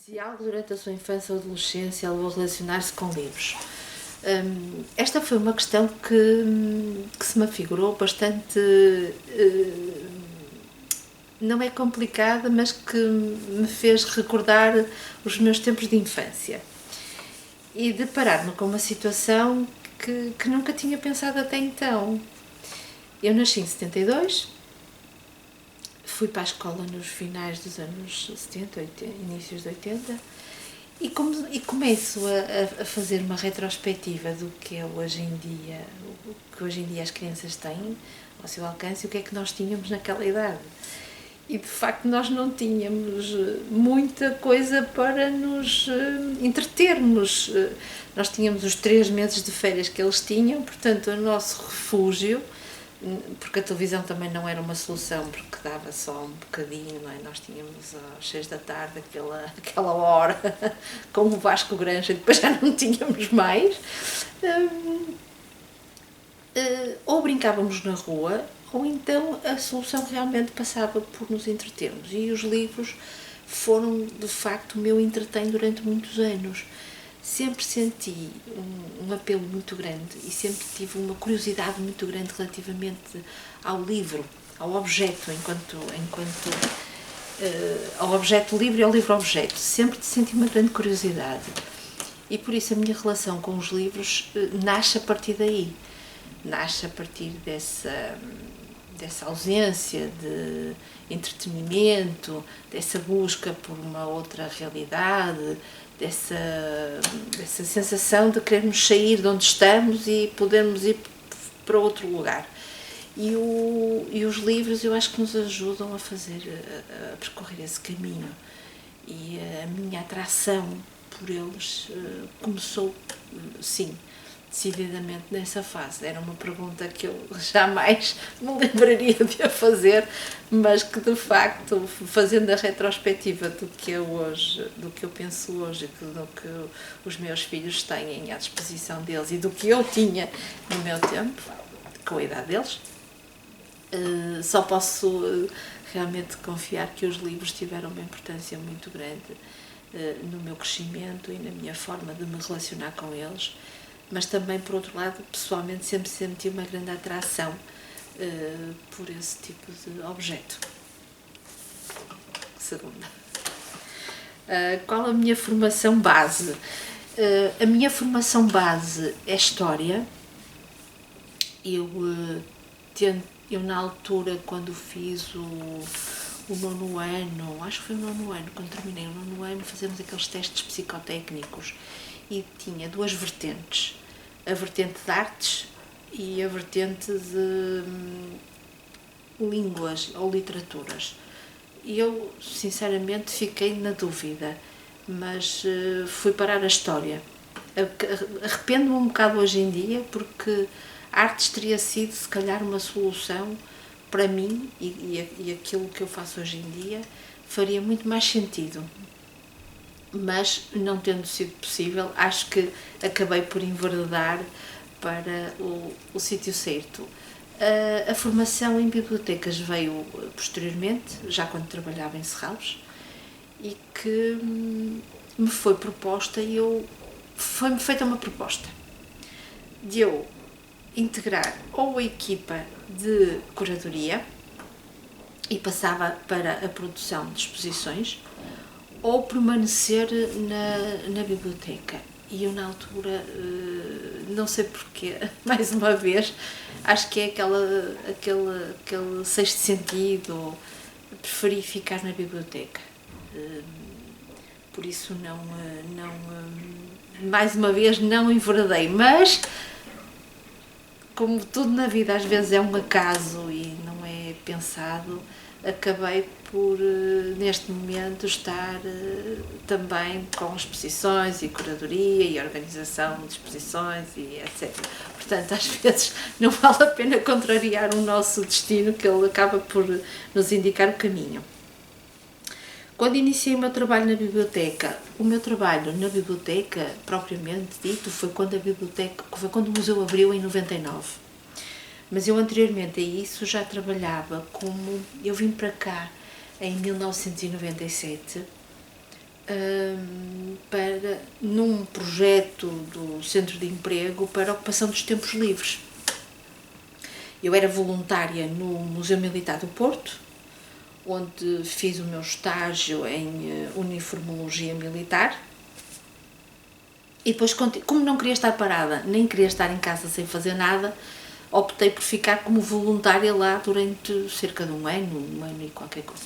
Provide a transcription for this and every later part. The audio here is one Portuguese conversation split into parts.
Se algo durante a sua infância ou adolescência levou a relacionar-se com livros. Esta foi uma questão que se me afigurou bastante, não é complicada, mas que me fez recordar os meus tempos de infância. E deparar-me com uma situação que nunca tinha pensado até então. Eu nasci em 72, fui para a escola nos finais dos anos 70, 80, inícios de 80, e começo a fazer uma retrospectiva do que é hoje em dia, o que hoje em dia as crianças têm ao seu alcance e o que é que nós tínhamos naquela idade. E de facto nós não tínhamos muita coisa para nos entretermos. Nós tínhamos os 3 meses de férias que eles tinham, portanto o nosso refúgio, porque a televisão também não era uma solução, porque dava só um bocadinho, não é? Nós tínhamos às 6 da tarde aquela hora com o Vasco Granja e depois já não tínhamos mais. Ou brincávamos na rua, ou então a solução realmente passava por nos entretermos. E os livros foram, de facto, o meu entretém durante muitos anos. Sempre senti um apelo muito grande e sempre tive uma curiosidade muito grande relativamente ao livro, ao objeto, ao objeto livro e ao livro-objeto. Sempre senti uma grande curiosidade. E por isso a minha relação com os livros nasce a partir daí. Nasce a partir dessa ausência de entretenimento, dessa busca por uma outra realidade, dessa sensação de querermos sair de onde estamos e podermos ir para outro lugar. E os livros eu acho que nos ajudam a percorrer esse caminho. E a minha atração por eles começou, sim, decididamente nessa fase. Era uma pergunta que eu jamais me lembraria de a fazer, mas que de facto, fazendo a retrospectiva do que eu penso hoje, do que os meus filhos têm à disposição deles e do que eu tinha no meu tempo, com a idade deles, só posso realmente confiar que os livros tiveram uma importância muito grande no meu crescimento e na minha forma de me relacionar com eles. Mas também, por outro lado, pessoalmente sempre senti uma grande atração por esse tipo de objeto. Segunda. Qual a minha formação base? A minha formação base é História. Eu na altura, quando fiz o 9º ano, acho que foi o 9º ano, quando terminei o 9º ano, fazemos aqueles testes psicotécnicos e tinha 2 vertentes, a vertente de artes e a vertente de línguas ou literaturas. E eu, sinceramente, fiquei na dúvida, mas fui parar a História. Arrependo-me um bocado hoje em dia, porque artes teria sido, se calhar, uma solução para mim e aquilo que eu faço hoje em dia faria muito mais sentido. Mas, não tendo sido possível, acho que acabei por enveredar para o sítio certo. A formação em bibliotecas veio posteriormente, já quando trabalhava em Serralves, e que me foi proposta e foi-me feita uma proposta de eu integrar ou a equipa de curadoria e passava para a produção de exposições, ou permanecer na biblioteca. E eu, na altura, não sei porquê, mais uma vez, acho que é aquele sexto sentido, preferi ficar na biblioteca. Por isso mais uma vez não enveredei, mas como tudo na vida às vezes é um acaso e não é pensado, acabei por, neste momento, estar também com exposições e curadoria e organização de exposições e etc. Portanto, às vezes não vale a pena contrariar o nosso destino, que ele acaba por nos indicar o caminho. Quando iniciei o meu trabalho na biblioteca, o meu trabalho na biblioteca, propriamente dito, foi quando o museu abriu em 99. Mas eu, anteriormente a isso, já trabalhava eu vim para cá em 1997 num projeto do Centro de Emprego para a ocupação dos tempos livres. Eu era voluntária no Museu Militar do Porto, onde fiz o meu estágio em uniformologia militar, e depois, como não queria estar parada, nem queria estar em casa sem fazer nada, optei por ficar como voluntária lá durante cerca de um ano e qualquer coisa.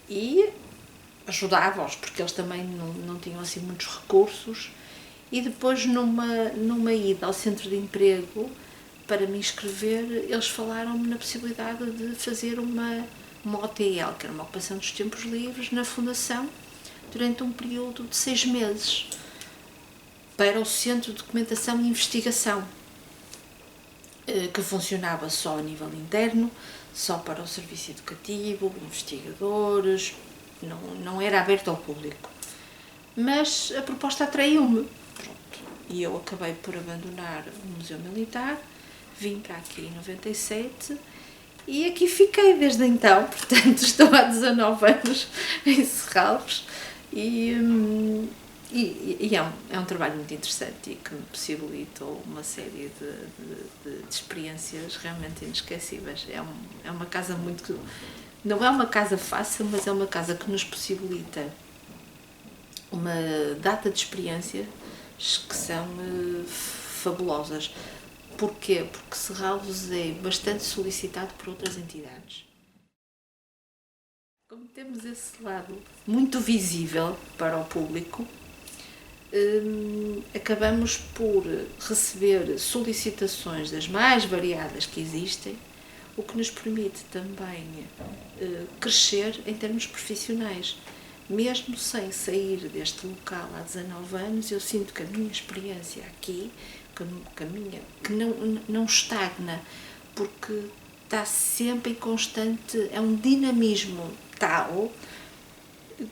E ajudava-os, porque eles também não tinham assim muitos recursos, e depois numa ida ao Centro de Emprego para me inscrever, eles falaram-me na possibilidade de fazer uma OTL, que era uma ocupação dos tempos livres, na Fundação, durante um período de 6 meses, para o Centro de Documentação e Investigação, que funcionava só a nível interno, só para o serviço educativo, investigadores, não era aberto ao público. Mas a proposta atraiu-me, e eu acabei por abandonar o Museu Militar, vim para aqui em 97 e aqui fiquei desde então, portanto estou há 19 anos em Serralves e é um trabalho muito interessante e que me possibilitou uma série de experiências realmente inesquecíveis. É uma casa muito... Não é uma casa fácil, mas é uma casa que nos possibilita uma data de experiências que são fabulosas. Porquê? Porque Serralves é bastante solicitado por outras entidades. Como temos esse lado muito visível para o público, acabamos por receber solicitações das mais variadas que existem, o que nos permite também crescer em termos profissionais. Mesmo sem sair deste local há 19 anos, eu sinto que a minha experiência aqui, que não estagna, porque está sempre em constante, é um dinamismo tal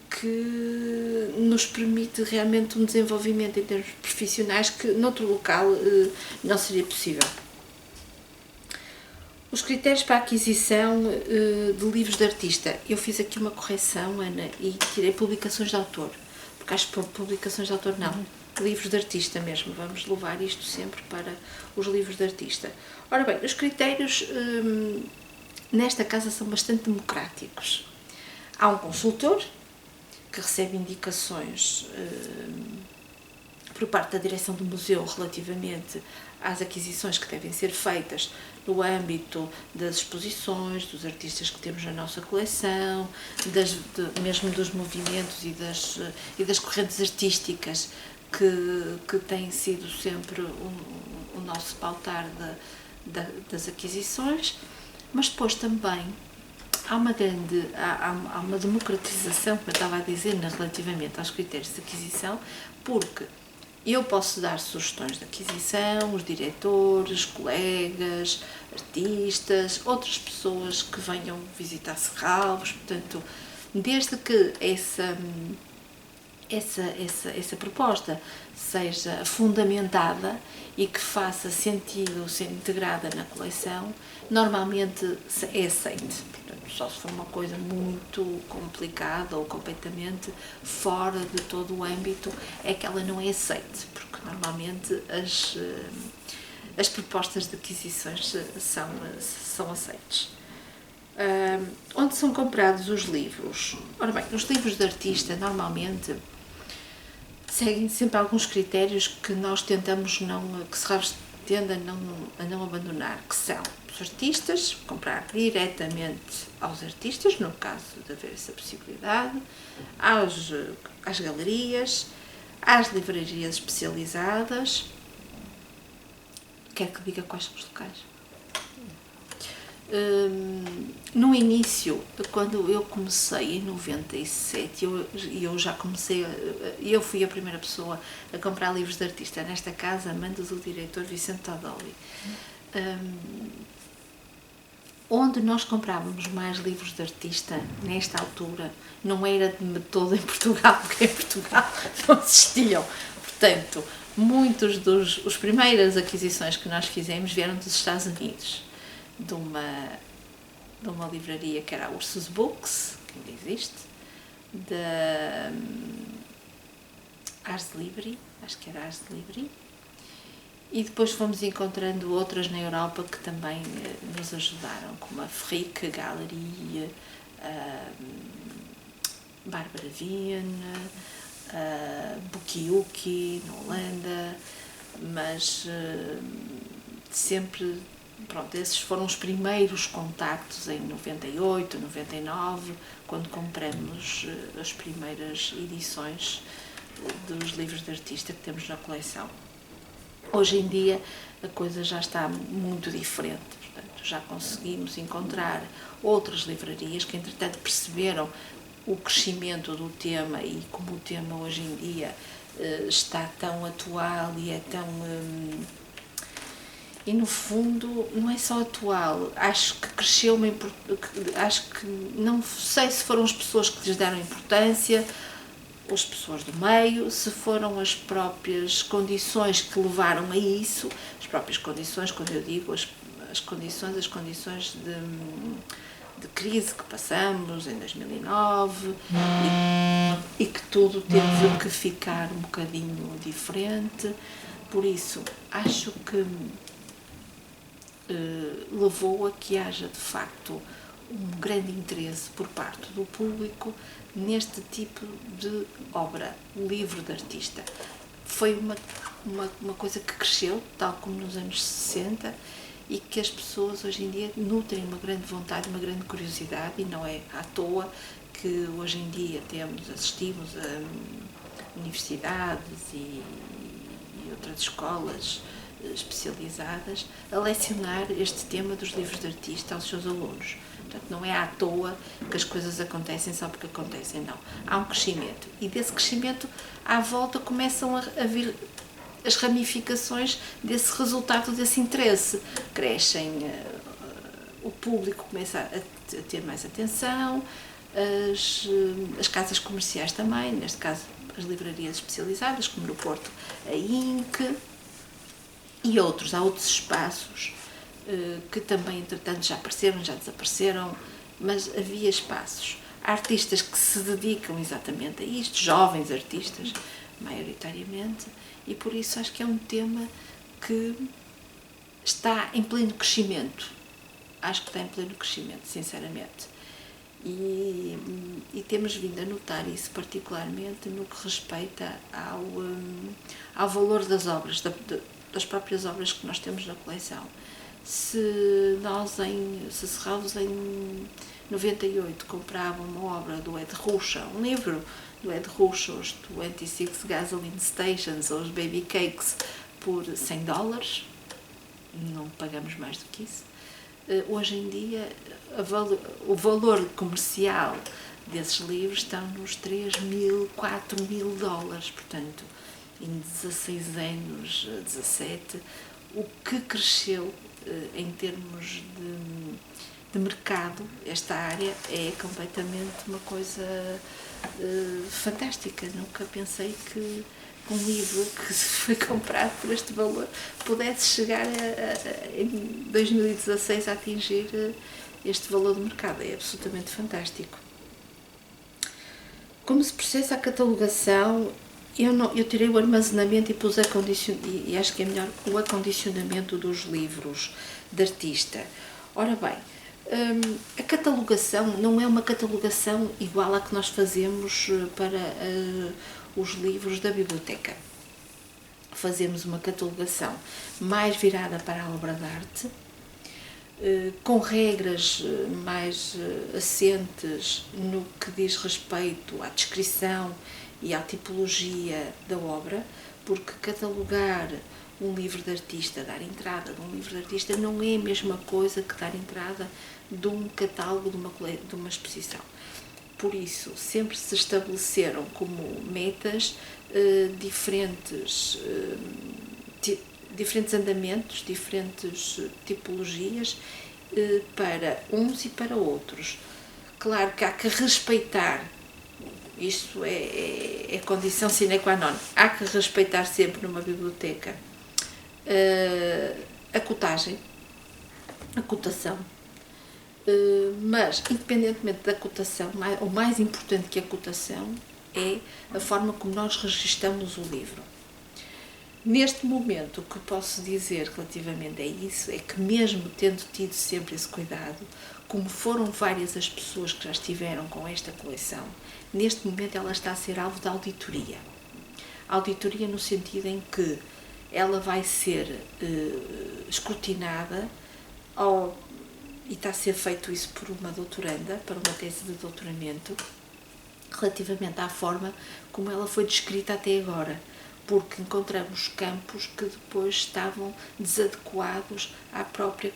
que nos permite realmente um desenvolvimento em termos profissionais que noutro local não seria possível. Os critérios para a aquisição de livros de artista. Eu fiz aqui uma correção, Ana, e tirei publicações de autor, porque acho que publicações de autor não, livros de artista mesmo. Vamos levar isto sempre para os livros de artista. Ora bem, os critérios nesta casa são bastante democráticos. Há um consultor que recebe indicações por parte da direção do museu relativamente às aquisições que devem ser feitas no âmbito das exposições, dos artistas que temos na nossa coleção, mesmo dos movimentos e das correntes artísticas que têm sido sempre o nosso pautar das aquisições, mas depois também há uma democratização, como eu estava a dizer, relativamente aos critérios de aquisição, porque eu posso dar sugestões de aquisição, os diretores, colegas, artistas, outras pessoas que venham visitar Serralves, portanto, desde que essa proposta seja fundamentada e que faça sentido ser integrada na coleção, normalmente é aceite. Portanto, só se for uma coisa muito complicada ou completamente fora de todo o âmbito é que ela não é aceite, porque normalmente as propostas de aquisições são aceites. Onde são comprados os livros? Ora bem, os livros de artista normalmente seguem sempre alguns critérios que nós tentamos que Serralves tende a não abandonar, que são os artistas, comprar diretamente aos artistas, no caso de haver essa possibilidade, às galerias, às livrarias especializadas. Quer que diga quais são os locais? No início, quando eu comecei em 97, eu já comecei, eu fui a primeira pessoa a comprar livros de artista nesta casa, a mando do diretor Vicente Tadoli, onde nós comprávamos mais livros de artista nesta altura, não era de todo em Portugal, porque em Portugal não existiam, portanto, as primeiras aquisições que nós fizemos vieram dos Estados Unidos, de uma livraria que era a Ursus Books, que ainda existe, da Ars Libri, acho que era Ars Libri, e depois fomos encontrando outras na Europa que também nos ajudaram, como a Frick Gallery, a Barbara Vienne, a Bukiuki, na Holanda, mas sempre, pronto, esses foram os primeiros contactos em 98, 99, quando compramos as primeiras edições dos livros de artista que temos na coleção. Hoje em dia a coisa já está muito diferente, portanto, já conseguimos encontrar outras livrarias que entretanto perceberam o crescimento do tema e como o tema hoje em dia está tão atual e é tão... e no fundo não é só atual, acho que cresceu acho que não sei se foram as pessoas que lhes deram importância, as pessoas do meio, se foram as próprias condições que levaram a isso, as próprias condições, quando eu digo as condições de crise que passamos em 2009 e que tudo teve que ficar um bocadinho diferente. Por isso, acho que levou a que haja de facto um grande interesse por parte do público neste tipo de obra, o livro de artista. Foi uma coisa que cresceu, tal como nos anos 60, e que as pessoas hoje em dia nutrem uma grande vontade, uma grande curiosidade, e não é à toa que hoje em dia assistimos a universidades e outras escolas especializadas a lecionar este tema dos livros de artista aos seus alunos. Portanto, não é à toa que as coisas acontecem só porque acontecem, não. Há um crescimento. E desse crescimento, à volta, começam a vir as ramificações desse resultado, desse interesse. Crescem, o público começa a ter mais atenção, as casas comerciais também, neste caso as livrarias especializadas, como no Porto, a INC, e outros. Há outros espaços que também, entretanto, já apareceram, já desapareceram, mas havia espaços. Há artistas que se dedicam exatamente a isto, jovens artistas, maioritariamente, e por isso acho que é um tema que está em pleno crescimento. Acho que está em pleno crescimento, sinceramente. E temos vindo a notar isso particularmente no que respeita ao valor das obras, das próprias obras que nós temos na coleção. Se Serralves em 98 comprava uma obra do Ed Ruscha, um livro do Ed Ruscha, os 26 Gasoline Stations ou os Baby Cakes, por $100, não pagamos mais do que isso. Hoje em dia o valor comercial desses livros está nos $3.000, $4.000, portanto em 16 anos, 17, o que cresceu em termos de mercado, esta área é completamente uma coisa fantástica. Nunca pensei que um livro que foi comprado por este valor pudesse chegar em 2016 a atingir este valor de mercado. É absolutamente fantástico. Como se processa a catalogação? Eu tirei o armazenamento e pus e acho que é melhor o acondicionamento dos livros de artista. Ora bem, a catalogação não é uma catalogação igual à que nós fazemos para os livros da biblioteca. Fazemos uma catalogação mais virada para a obra de arte, com regras mais assentes no que diz respeito à descrição e à tipologia da obra, porque catalogar um livro de artista, dar entrada de um livro de artista, não é a mesma coisa que dar entrada de um catálogo de uma exposição. Por isso, sempre se estabeleceram como metas diferentes andamentos, diferentes tipologias para uns e para outros. Claro que há que respeitar, isto é condição sine qua non, há que respeitar sempre numa biblioteca a cotagem, a cotação, Mas, independentemente da cotação, o mais importante que a cotação é a forma como nós registramos o livro. Neste momento, o que posso dizer relativamente a isso é que, mesmo tendo tido sempre esse cuidado, como foram várias as pessoas que já estiveram com esta coleção, neste momento ela está a ser alvo de auditoria. Auditoria no sentido em que ela vai ser escrutinada e está a ser feito isso por uma doutoranda, para uma tese de doutoramento, relativamente à forma como ela foi descrita até agora, porque encontramos campos que depois estavam desadequados à própria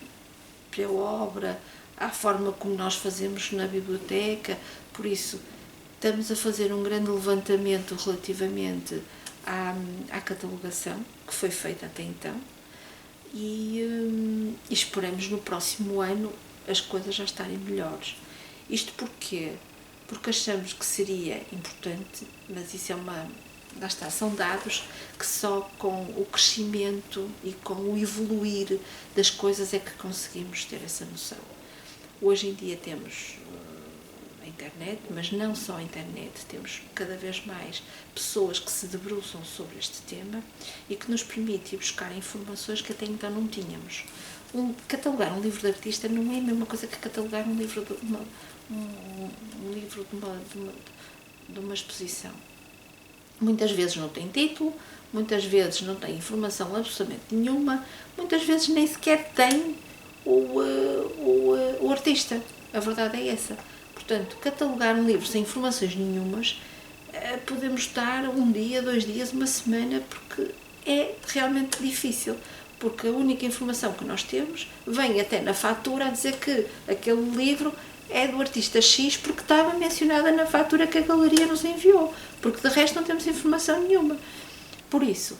obra, à forma como nós fazemos na biblioteca. Por isso, estamos a fazer um grande levantamento relativamente à catalogação que foi feita até então e esperamos no próximo ano as coisas já estarem melhores. Isto porquê? Porque achamos que seria importante, mas isso lá está, são dados que só com o crescimento e com o evoluir das coisas é que conseguimos ter essa noção. Hoje em dia temos a internet, mas não só a internet, temos cada vez mais pessoas que se debruçam sobre este tema e que nos permite ir buscar informações que até então não tínhamos. Catalogar um livro de artista não é a mesma coisa que catalogar um livro de uma exposição. Muitas vezes não tem título, muitas vezes não tem informação absolutamente nenhuma, muitas vezes nem sequer tem o artista. A verdade é essa. Portanto, catalogar um livro sem informações nenhumas, podemos estar um dia, 2 dias, uma semana, porque é realmente difícil. Porque a única informação que nós temos vem até na fatura a dizer que aquele livro é do artista X porque estava mencionada na fatura que a galeria nos enviou, porque de resto não temos informação nenhuma. Por isso,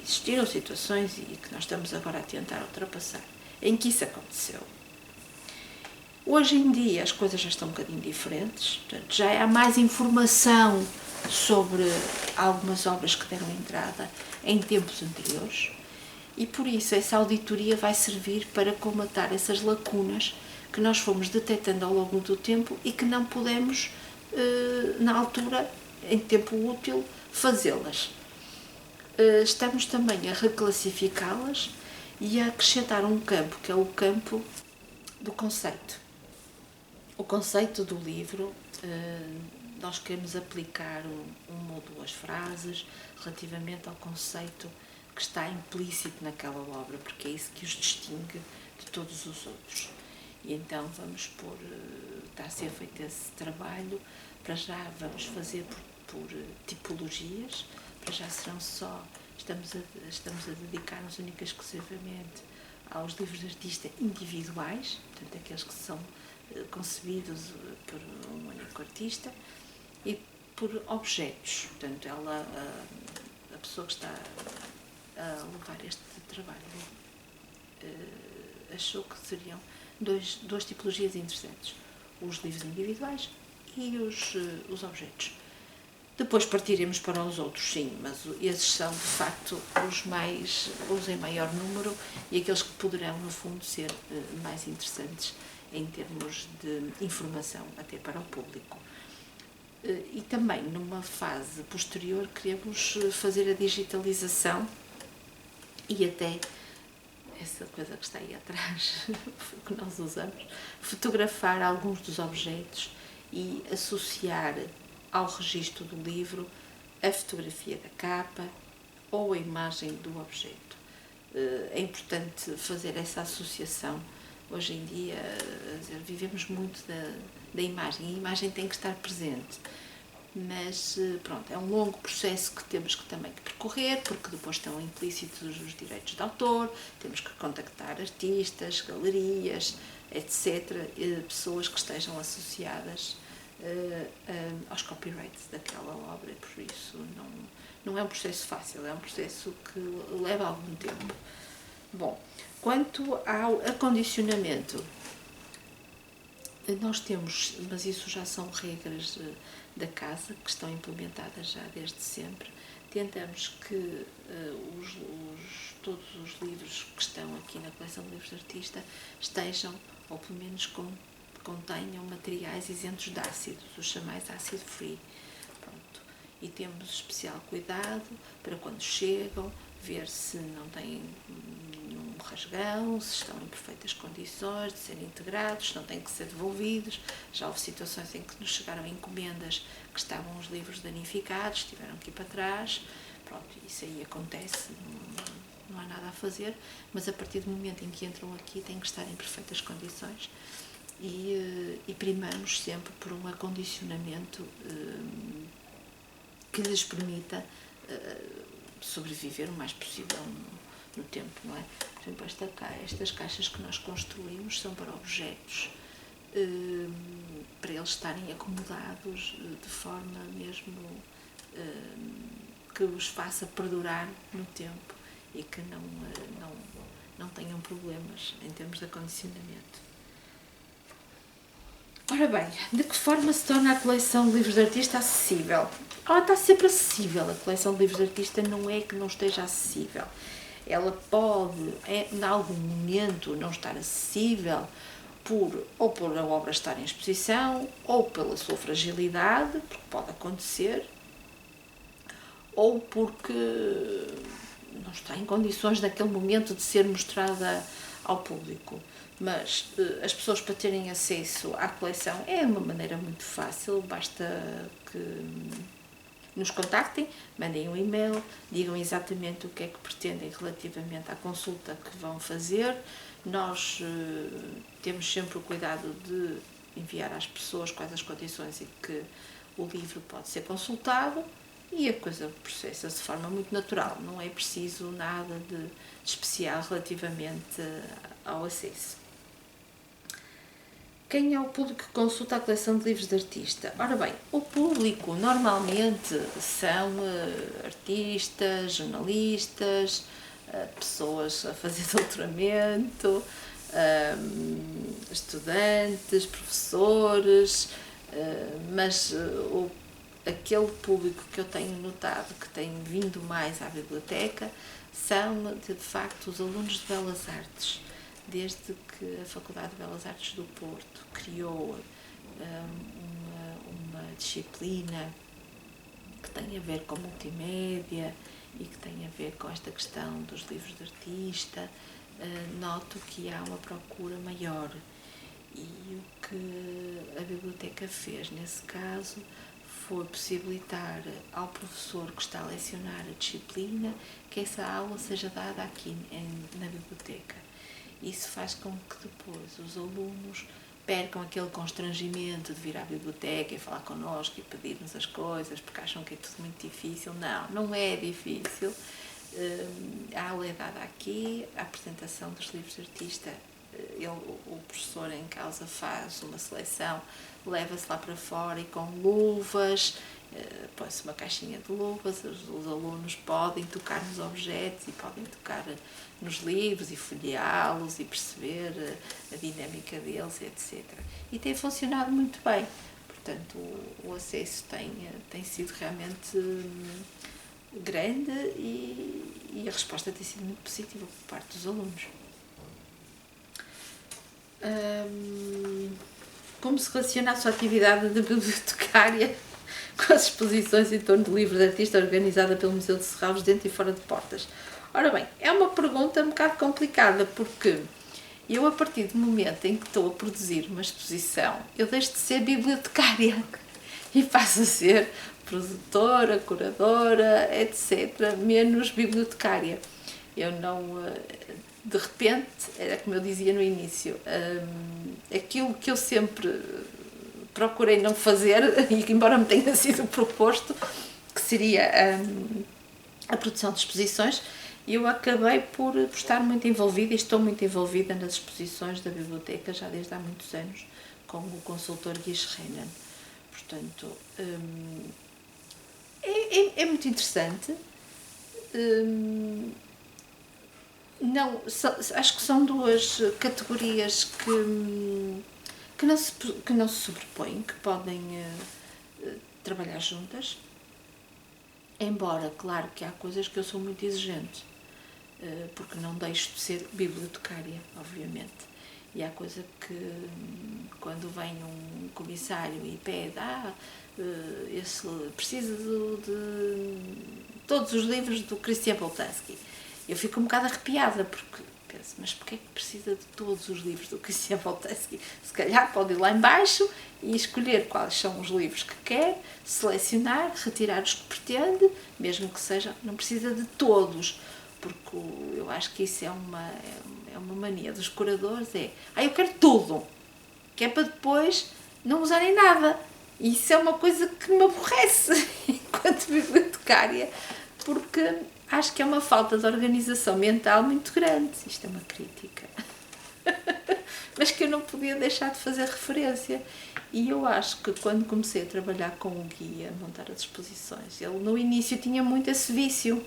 existiram situações, e que nós estamos agora a tentar ultrapassar, em que isso aconteceu. Hoje em dia as coisas já estão um bocadinho diferentes, portanto, já há mais informação sobre algumas obras que deram entrada em tempos anteriores e por isso essa auditoria vai servir para colmatar essas lacunas que nós fomos detectando ao longo do tempo e que não pudemos, na altura, em tempo útil, fazê-las. Estamos também a reclassificá-las e a acrescentar um campo, que é o campo do conceito. O conceito do livro, nós queremos aplicar uma ou 2 frases relativamente ao conceito que está implícito naquela obra, porque é isso que os distingue de todos os outros. E então vamos está a ser feito esse trabalho, para já vamos fazer por tipologias, para já serão só, estamos a dedicar-nos única e exclusivamente aos livros de artista individuais, portanto aqueles que são concebidos por um único artista, e por objetos, portanto a pessoa que está a levar este trabalho achou que seriam duas tipologias interessantes, os livros individuais e os objetos. Depois partiremos para os outros, sim, mas esses são de facto os em maior número e aqueles que poderão, no fundo, ser mais interessantes em termos de informação até para o público. E também, numa fase posterior, queremos fazer a digitalização e até essa coisa que está aí atrás, que nós usamos, fotografar alguns dos objetos e associar ao registro do livro a fotografia da capa ou a imagem do objeto. É importante fazer essa associação. Hoje em dia, vivemos muito da imagem, e a imagem tem que estar presente. Mas, pronto, é um longo processo que temos também que percorrer, porque depois estão implícitos os direitos de autor, temos que contactar artistas, galerias, etc., pessoas que estejam associadas aos copyrights daquela obra, e por isso não é um processo fácil, é um processo que leva algum tempo. Bom, quanto ao acondicionamento, nós temos, mas isso já são regras da casa, que estão implementadas já desde sempre, tentamos que todos os livros que estão aqui na coleção de livros de artista estejam, ou pelo menos contenham materiais isentos de ácidos, os chamados acid free. Pronto. E temos especial cuidado para quando chegam, ver se não têm nenhum rasgão, se estão em perfeitas condições de serem integrados, se não têm que ser devolvidos. Já houve situações em que nos chegaram encomendas que estavam os livros danificados, tiveram que ir para trás. Pronto, isso aí acontece, não há nada a fazer, mas a partir do momento em que entram aqui têm que estar em perfeitas condições e primamos sempre por um acondicionamento que lhes permita sobreviver o mais possível no tempo, não é? Por exemplo, estas caixas que nós construímos são para objetos, para eles estarem acomodados de forma mesmo que os faça perdurar no tempo e que não tenham problemas em termos de acondicionamento. Ora bem, de que forma se torna a coleção de livros de artista acessível? Ela está sempre acessível. A coleção de livros de artista não é que não esteja acessível. Ela pode, em algum momento, não estar acessível ou por a obra estar em exposição, ou pela sua fragilidade, porque pode acontecer, ou porque não está em condições naquele momento de ser mostrada ao público. Mas as pessoas, para terem acesso à coleção, é uma maneira muito fácil, basta que nos contactem, mandem um e-mail, digam exatamente o que é que pretendem relativamente à consulta que vão fazer. Nós temos sempre o cuidado de enviar às pessoas quais as condições em que o livro pode ser consultado e a coisa processa-se de forma muito natural, não é preciso nada de especial relativamente ao acesso. Quem é o público que consulta a coleção de livros de artista? Ora bem, o público normalmente são artistas, jornalistas, pessoas a fazer doutoramento, estudantes, professores, mas aquele público que eu tenho notado que tem vindo mais à biblioteca são, de facto, os alunos de Belas Artes. Desde que a Faculdade de Belas Artes do Porto criou uma disciplina que tem a ver com multimédia e que tem a ver com esta questão dos livros de artista, noto que há uma procura maior. E o que a biblioteca fez nesse caso foi possibilitar ao professor que está a lecionar a disciplina que essa aula seja dada aqui na biblioteca. Isso faz com que depois os alunos percam aquele constrangimento de vir à biblioteca e falar connosco e pedir-nos as coisas porque acham que é tudo muito difícil. Não é difícil. A aula é dada aqui, a apresentação dos livros de artista, o professor em causa faz uma seleção, leva-se lá para fora e com luvas, põe-se uma caixinha de luvas, os alunos podem tocar nos objetos e podem tocar nos livros e folheá-los e perceber a dinâmica deles, etc. E tem funcionado muito bem. Portanto, o acesso tem sido realmente grande e a resposta tem sido muito positiva por parte dos alunos. Como se relaciona a sua atividade de bibliotecária com as exposições em torno de livros de artista organizada pelo Museu de Serralves dentro e fora de portas? Ora bem, é uma pergunta um bocado complicada, porque eu, a partir do momento em que estou a produzir uma exposição, eu deixo de ser bibliotecária e passo a ser produtora, curadora, etc., menos bibliotecária. Eu não... De repente, era como eu dizia no início, aquilo que eu sempre procurei não fazer, e embora me tenha sido proposto, que seria a produção de exposições, eu acabei por estar muito envolvida e estou muito envolvida nas exposições da biblioteca já desde há muitos anos, como o consultor Guiche Renan. Portanto, é muito interessante. Não, acho que são duas categorias que não se sobrepõem, que podem trabalhar juntas. Embora, claro, que há coisas que eu sou muito exigente, porque não deixo de ser bibliotecária, obviamente. E há coisa que, quando vem um comissário e pede, esse precisa de todos os livros do Christian Boltanski, eu fico um bocado arrepiada, porque penso, mas porquê é que precisa de todos os livros do Christian Boltanski? Se calhar pode ir lá embaixo e escolher quais são os livros que quer, selecionar, retirar os que pretende, mesmo que seja, não precisa de todos, porque eu acho que isso é uma mania dos curadores, eu quero tudo, que é para depois não usarem nada. E isso é uma coisa que me aborrece enquanto bibliotecária, porque acho que é uma falta de organização mental muito grande. Isto é uma crítica. Mas que eu não podia deixar de fazer referência. E eu acho que quando comecei a trabalhar com o guia, a montar as exposições, ele no início tinha muito esse vício,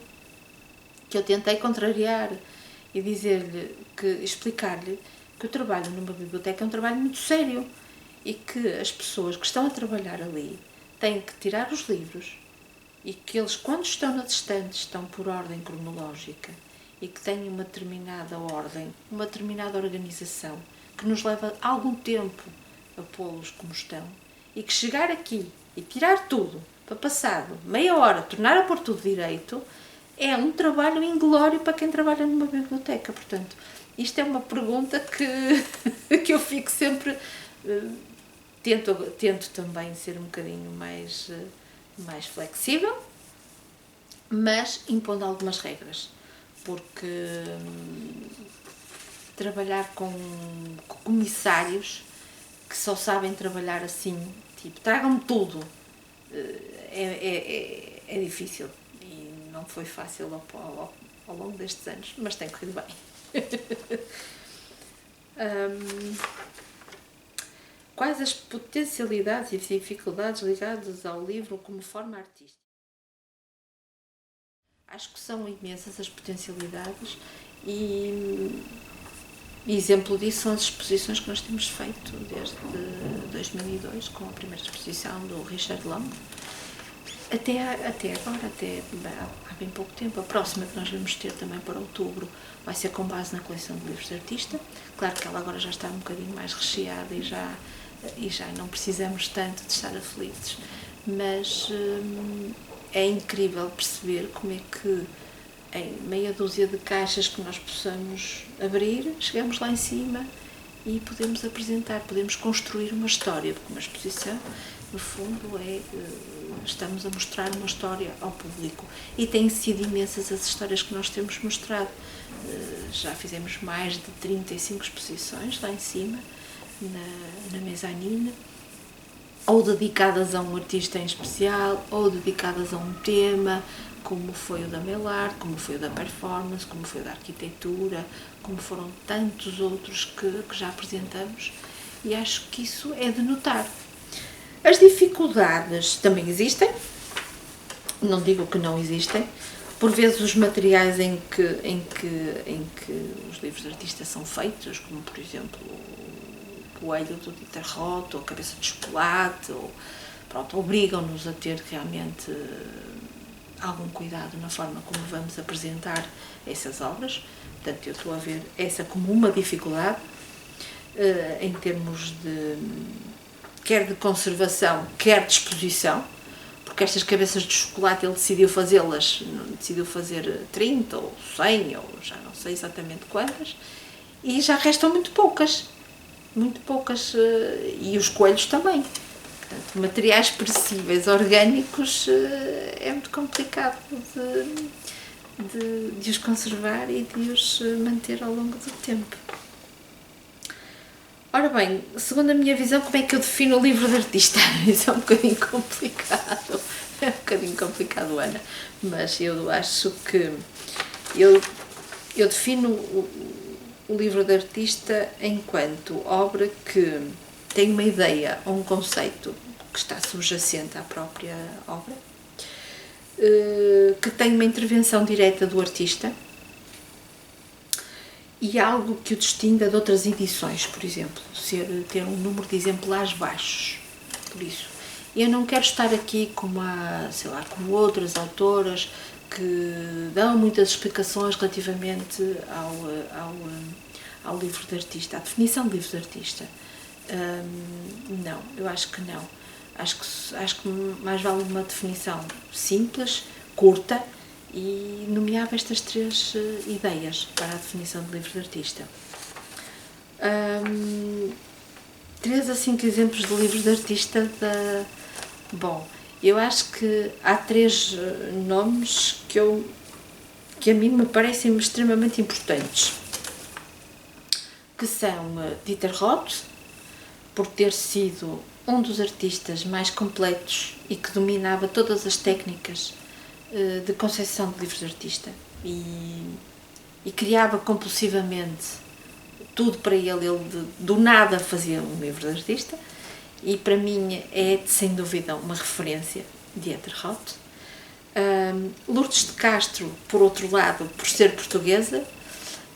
que eu tentei contrariar e dizer-lhe, explicar-lhe que o trabalho numa biblioteca é um trabalho muito sério e que as pessoas que estão a trabalhar ali têm que tirar os livros e que eles, quando estão na estante, estão por ordem cronológica e que têm uma determinada ordem, uma determinada organização, que nos leva algum tempo a pô-los como estão, e que chegar aqui e tirar tudo para passado meia hora, tornar a pôr tudo direito, é um trabalho inglório para quem trabalha numa biblioteca. Portanto, isto é uma pergunta que eu fico sempre... Tento também ser um bocadinho mais flexível, mas impondo algumas regras, porque trabalhar com comissários que só sabem trabalhar assim, tipo, tragam-me tudo, é difícil e não foi fácil ao longo destes anos, mas tem corrido bem. Quais as potencialidades e dificuldades ligadas ao livro como forma artística? Acho que são imensas as potencialidades e exemplo disso são as exposições que nós temos feito desde 2002, com a primeira exposição do Richard Long, até agora, há bem pouco tempo. A próxima que nós vamos ter também para outubro vai ser com base na coleção de livros de artista. Claro que ela agora já está um bocadinho mais recheada e já não precisamos tanto de estar aflitos, mas é incrível perceber como é que em meia dúzia de caixas que nós possamos abrir, chegamos lá em cima e podemos apresentar, podemos construir uma história, porque uma exposição, no fundo, estamos a mostrar uma história ao público, e têm sido imensas as histórias que nós temos mostrado. Já fizemos mais de 35 exposições lá em cima, na mezanine, ou dedicadas a um artista em especial, ou dedicadas a um tema, como foi o da Melart, como foi o da performance, como foi o da arquitetura, como foram tantos outros que já apresentamos, e acho que isso é de notar. As dificuldades também existem, não digo que não existem. Por vezes os materiais em que os livros de artista são feitos, como por exemplo o coelho do Dieter Roth, ou a cabeça de chocolate, obrigam-nos a ter realmente algum cuidado na forma como vamos apresentar essas obras. Portanto, eu estou a ver essa como uma dificuldade, em termos quer de conservação, quer de exposição, porque estas cabeças de chocolate ele decidiu fazer 30 ou 100, ou já não sei exatamente quantas, e já restam muito poucas, e os coelhos também. Portanto, materiais perecíveis, orgânicos, é muito complicado de os conservar e de os manter ao longo do tempo. Ora bem, segundo a minha visão, como é que eu defino o livro de artista? Isso é um bocadinho complicado, Ana, mas eu acho que eu defino o livro de artista enquanto obra que tem uma ideia ou um conceito que está subjacente à própria obra, que tem uma intervenção direta do artista e algo que o distinga de outras edições, por exemplo, ter um número de exemplares baixos, por isso. Eu não quero estar aqui como outras autoras que dão muitas explicações relativamente ao livro de artista, à definição de livro de artista. Não, eu acho que não. Acho que mais vale uma definição simples, curta, e nomeava estas 3 ideias para a definição de livro de artista. 3 a 5 exemplos de livros de artista. Bom, eu acho que há 3 nomes que a mim me parecem extremamente importantes, que são Dieter Roth, por ter sido um dos artistas mais completos e que dominava todas as técnicas de concepção de livros de artista e criava compulsivamente tudo para ele do nada fazia um livro de artista, e para mim é sem dúvida uma referência, Dieter Roth. Lourdes de Castro, por outro lado, por ser portuguesa,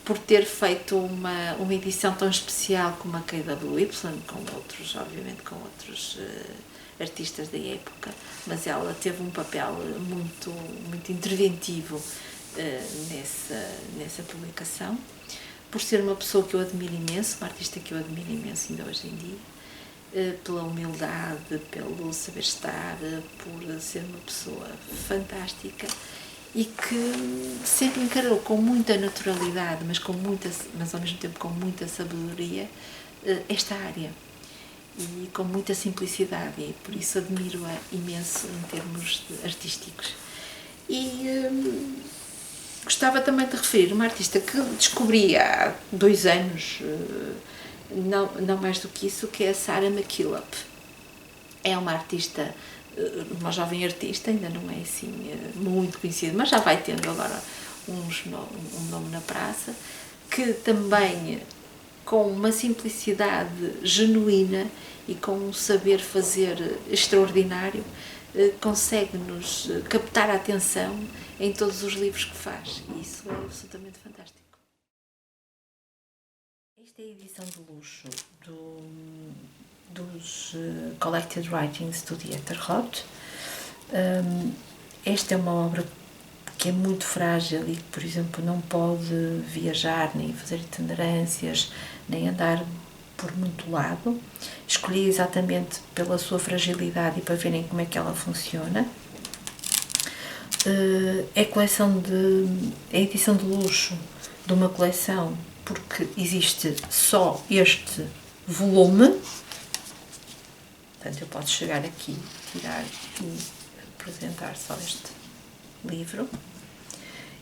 por ter feito uma edição tão especial como a KWY, obviamente com outros artistas da época, mas ela teve um papel muito, muito interventivo nessa publicação, por ser uma pessoa que eu admiro imenso, uma artista que eu admiro imenso ainda hoje em dia, pela humildade, pelo saber estar, por ser uma pessoa fantástica e que sempre encarou com muita naturalidade, mas ao mesmo tempo com muita sabedoria, esta área, e com muita simplicidade, e por isso admiro-a imenso em termos artísticos. E gostava também de referir uma artista que descobri há 2 anos, não mais do que isso, que é a Sarah McKillop. É uma artista, uma jovem artista, ainda não é assim muito conhecida, mas já vai tendo agora um nome na praça, que também, com uma simplicidade genuína e com um saber fazer extraordinário, consegue-nos captar a atenção em todos os livros que faz, e isso é absolutamente fantástico. Esta é a edição de luxo dos Collected Writings do Dieter Roth. Esta é uma obra que é muito frágil e que, por exemplo, não pode viajar, nem fazer itinerâncias, nem andar por muito lado. Escolhi exatamente pela sua fragilidade e para verem como é que ela funciona. É a edição de luxo de uma coleção, porque existe só este volume. Portanto, eu posso chegar aqui, tirar e apresentar só este livro.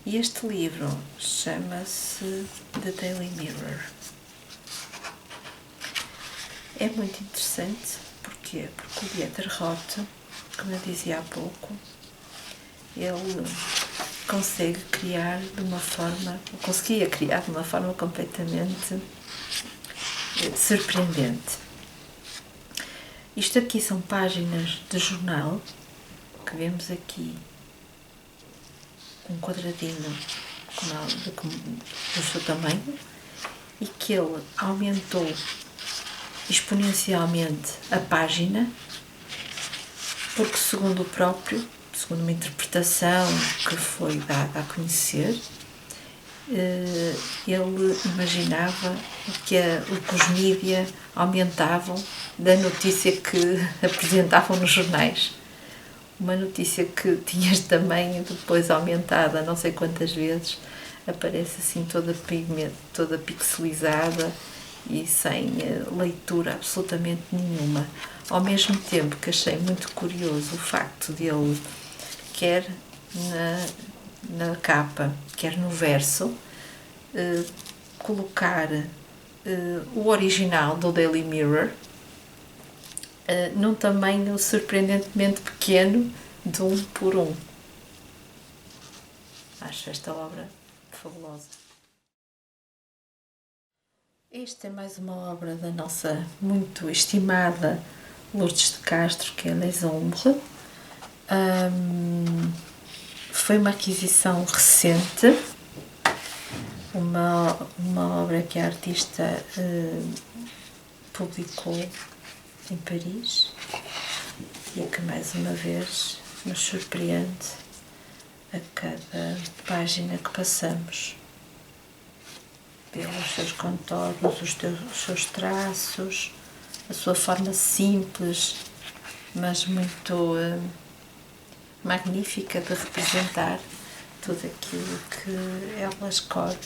E este livro chama-se The Daily Mirror. É muito interessante. Porquê? Porque o Dieter Roth, como eu dizia há pouco, ele conseguia criar de uma forma completamente surpreendente. Isto aqui são páginas de jornal, que vemos aqui um quadradinho do seu tamanho, e que ele aumentou exponencialmente a página, porque segundo uma interpretação que foi dada a conhecer, ele imaginava que os mídias aumentavam da notícia que apresentavam nos jornais. Uma notícia que tinha este tamanho, depois aumentada não sei quantas vezes, aparece assim toda pixelizada e sem leitura absolutamente nenhuma. Ao mesmo tempo que achei muito curioso o facto de ele, quer na capa, quer no verso, colocar o original do Daily Mirror num tamanho surpreendentemente pequeno, de 1 por 1. Acho esta obra fabulosa. Esta é mais uma obra da nossa muito estimada Lourdes de Castro, que é Les Ombres. Foi uma aquisição recente, uma obra que a artista publicou em Paris e que mais uma vez nos surpreende a cada página que passamos, pelos seus contornos, os seus traços, a sua forma simples, mas muito magnífica de representar tudo aquilo que ela escolhe.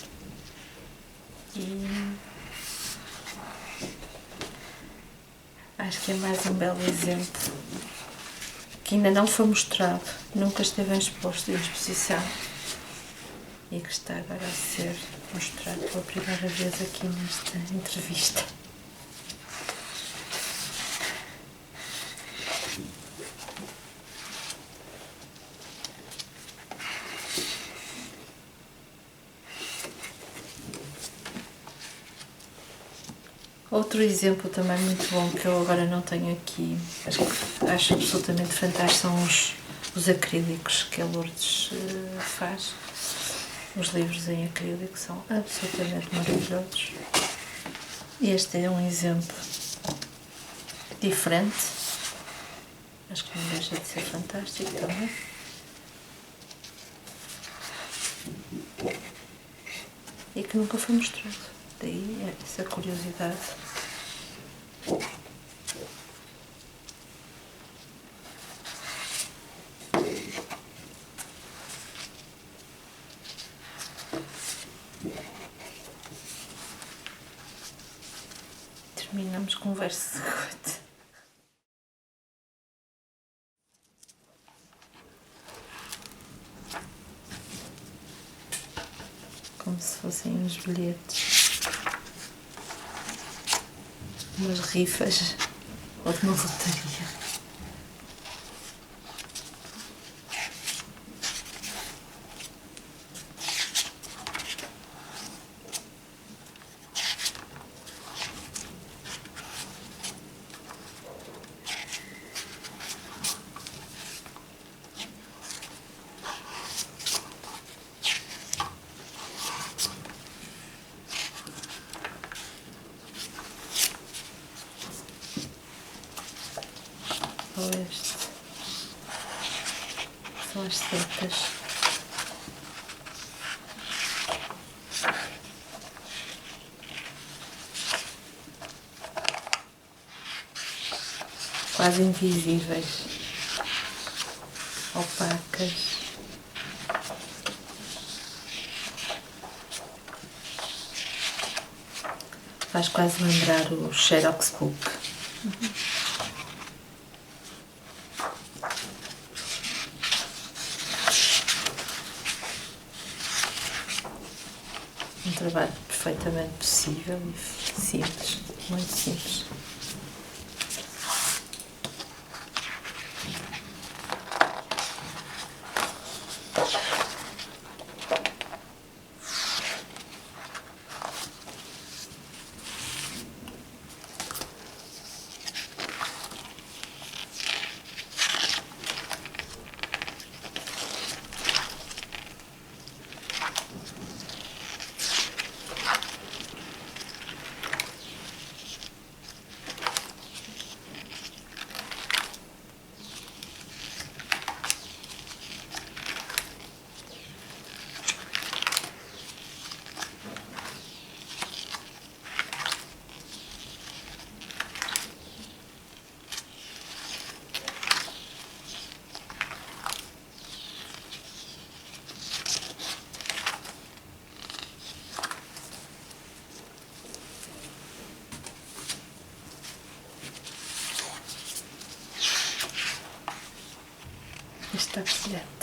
E acho que é mais um belo exemplo que ainda não foi mostrado, nunca esteve em exposição e que está agora a ser mostrado pela primeira vez aqui nesta entrevista. Outro exemplo também muito bom que eu agora não tenho aqui, acho absolutamente fantástico, são os acrílicos que a Lourdes faz. Os livros em acrílico são absolutamente maravilhosos. Este é um exemplo diferente, acho que não deixa de ser fantástico também. E que nunca foi mostrado, daí essa curiosidade. Terminamos com um verso de Goethe. Como se fossem uns bilhetes, umas rifas ou de uma lotaria. Este são as setas. Quase invisíveis, opacas. Faz quase lembrar o Xerox Book. Um trabalho perfeitamente possível e simples, muito simples. Está brilhante.